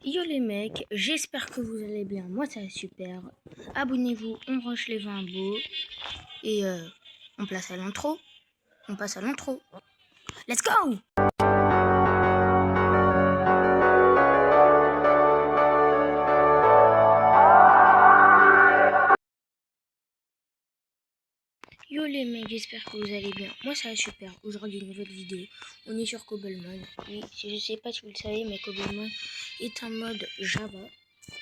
Yo les mecs, j'espère que vous allez bien, moi ça va super. Abonnez-vous, on rush les 20 beaux. Et on passe à l'intro. Let's go! Yo les mecs, j'espère que vous allez bien. Moi ça va super. Aujourd'hui une nouvelle vidéo. On est sur Cobblemon. Oui, je sais pas si vous le savez, mais Cobblemon est un mode Java.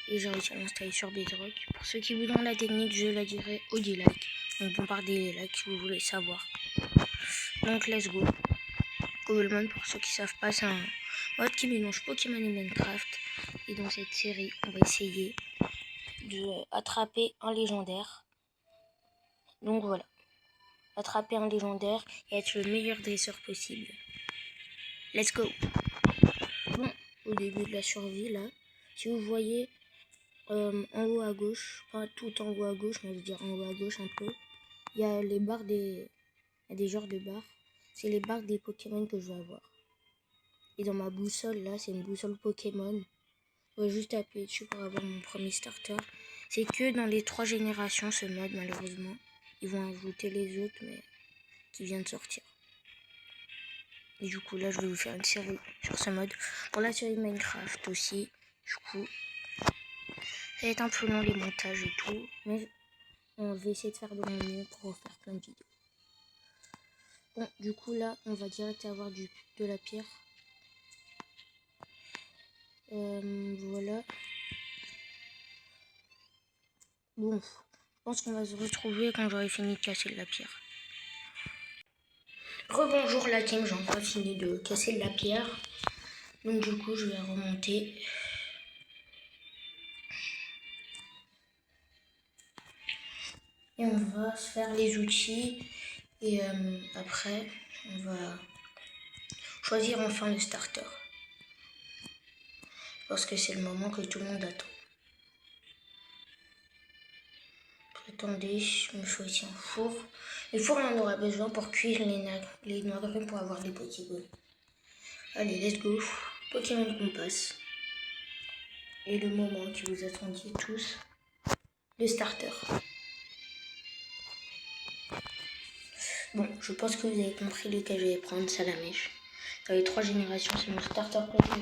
Et j'ai réussi à l'installer sur Bedrock. Pour ceux qui voudront la technique, je la dirai au like. Donc bombardez les likes si vous voulez savoir. Donc let's go. Cobblemon, pour ceux qui savent pas, c'est un mode qui mélange Pokémon et Minecraft. Et dans cette série, on va essayer de attraper un légendaire. Donc voilà. Attraper un légendaire et être le meilleur dresseur possible. Let's go. Bon, au début de la survie là, si vous voyez en haut à gauche, pas tout en haut à gauche, mais je veux dire en haut à gauche un peu, il y a les barres des... Il y a des genres de barres. C'est les barres des Pokémon que je vais avoir. Et dans ma boussole là, c'est une boussole Pokémon. Je vais juste appuyer dessus pour avoir mon premier starter. C'est que dans les 3 générations ce mode malheureusement. Ils vont ajouter les autres mais qui viennent de sortir. Et du coup là je vais vous faire une série sur ce mode. Pour la série Minecraft aussi. Du coup ça va être un peu long les montages et tout. Mais on va essayer de faire de mon mieux pour faire plein de vidéos. Bon du coup là on va direct avoir de la pierre. Voilà. Bon, je pense qu'on va se retrouver quand j'aurai fini de casser de la pierre. Rebonjour la team, j'ai encore fini de casser de la pierre. Donc du coup, je vais remonter. Et on va se faire les outils. Et après, on va choisir enfin le starter. Parce que c'est le moment que tout le monde attend. Attendez, je me fais aussi un four. Le four, on en aura besoin pour cuire les noix pour avoir des Pokéballs. Allez, let's go. Pokémon qu'on passe. Et le moment que vous attendiez tous, le starter. Bon, je pense que vous avez compris lequel je vais prendre, Salamèche. Dans les 3 générations, c'est mon starter préféré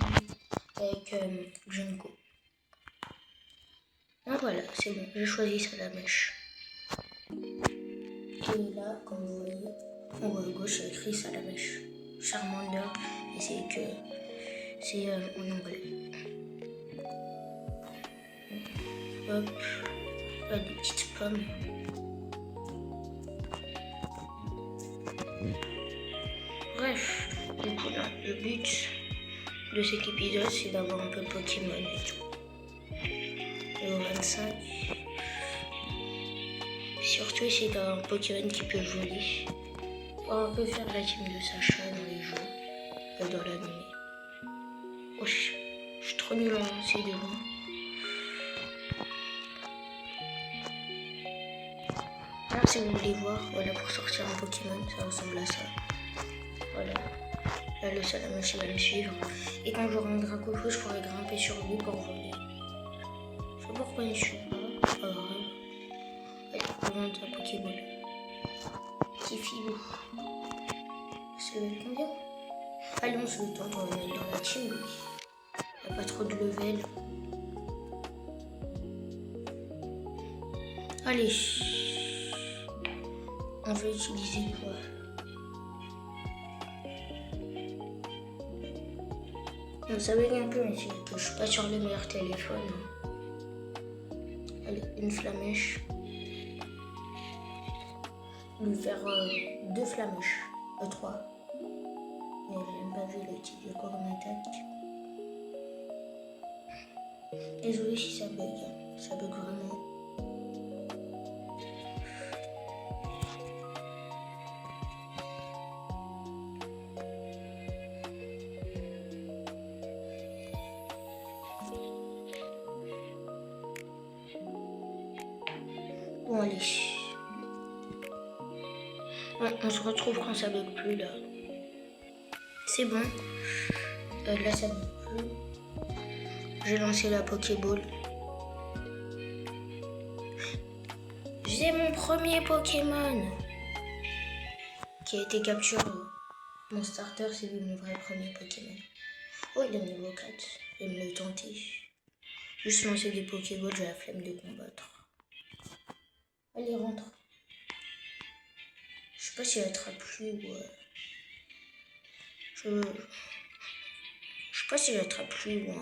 avec Junko. Ah voilà, c'est bon, j'ai choisi Salamèche. Et là, comme vous voyez, en haut à gauche, j'ai écrit Salamèche. Charmander, et c'est en anglais. Hop, là, des petites pommes. Bref, du coup là, le but de cet épisode c'est d'avoir un peu de Pokémon et tout. Et au 25, surtout essayer d'avoir un Pokémon qui peut voler. On peut faire la team de Sacha dans les jeux, dans l'anime. Oh, je suis trop nul en lancer de loin. Alors si vous voulez voir, voilà pour sortir un Pokémon, ça ressemble à ça. Voilà. Là, le Salamèche va me suivre. Et quand j'aurai un Dracaufeu, je pourrai grimper sur lui pour voler. Je sais pas pourquoi il ne suit pas. Pas grave. Allez, on monte un Pokéball. Petit filou. C'est level combien? Allez, on se le tente, on va mettre dans la team. Il n'y a pas trop de level. Allez. On va utiliser quoi? On savait un peu, mais c'est que je suis pas sur le meilleur téléphone. Allez, une flamèche. Je vais faire 2 flamèches. 3. Mais j'ai même pas vu le type de quoi on attaque. Désolé si ça bug. Ça bug vraiment. Bon allez. On se retrouve quand ça bug plus là. C'est bon. Là ça bug plus. J'ai lancé la Pokéball. J'ai mon premier Pokémon qui a été capturé. Mon starter, c'est lui mon vrai premier Pokémon. Oh, il est niveau 4. Je vais me le tenter. Juste lancer des Pokéballs, j'ai la flemme de combattre. Allez, rentre. Je sais pas s'il attrape lui ou... Je sais pas s'il attrape lui ou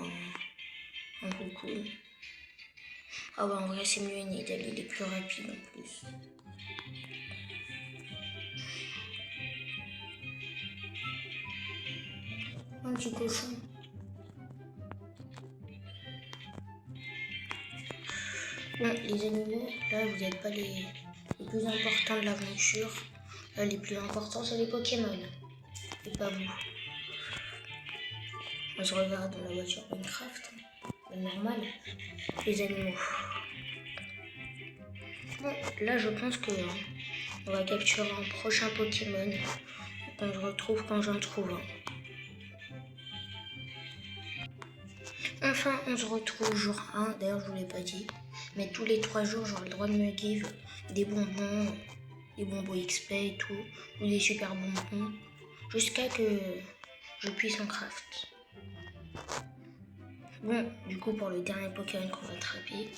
un coucou. Ah ouais, en vrai, c'est mieux Nidal, il est plus rapide en plus. Un petit cochon. Bon, les animaux, là, vous n'êtes pas les plus importants de l'aventure. Là, les plus importants, c'est les Pokémon. Et pas vous. On se regarde dans la voiture Minecraft. Le normal. Les animaux. Bon, là, je pense que on va capturer un prochain Pokémon. On se retrouve quand j'en trouve un. Enfin, on se retrouve jour 1. D'ailleurs, je vous l'ai pas dit. Mais tous les 3 jours, j'aurai le droit de me give des bonbons XP et tout. Ou des super bonbons. Jusqu'à que je puisse en craft. Bon, du coup, pour le dernier Pokémon qu'on va attraper,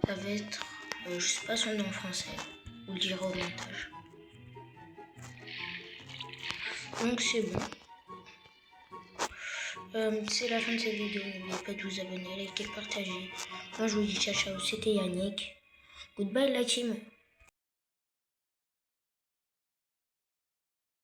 ça va être... je sais pas son nom en français. Vous le direz au montage. Donc, c'est bon. C'est la fin de cette vidéo. N'oubliez pas de vous abonner, liker, partager. Moi, je vous dis ciao, ciao. C'était Yannick. Goodbye, la team.